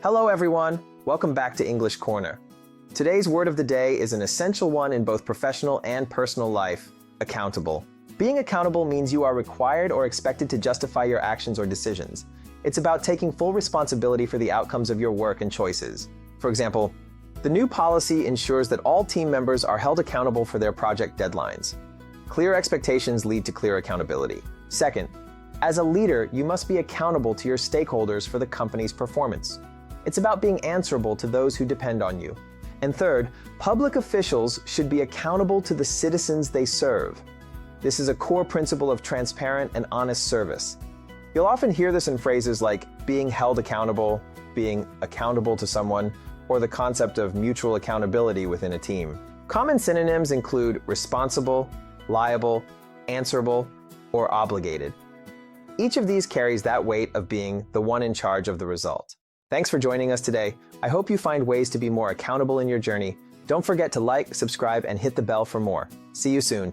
Hello everyone, welcome back to English Corner. Today's word of the day is an essential one in both professional and personal life: accountable. Being accountable means you are required or expected to justify your actions or decisions. It's about taking full responsibility for the outcomes of your work and choices. For example, the new policy ensures that all team members are held accountable for their project deadlines. Clear expectations lead to clear accountability. Second, as a leader, you must be accountable to your stakeholders for the company's performance. It's about being answerable to those who depend on you. And third, public officials should be accountable to the citizens they serve. This is a core principle of transparent and honest service. You'll often hear this in phrases like being held accountable, being accountable to someone, or the concept of mutual accountability within a team. Common synonyms include responsible, liable, answerable, or obligated. Each of these carries that weight of being the one in charge of the result. Thanks for joining us today. I hope you find ways to be more accountable in your journey. Don't forget to like, subscribe, and hit the bell for more. See you soon.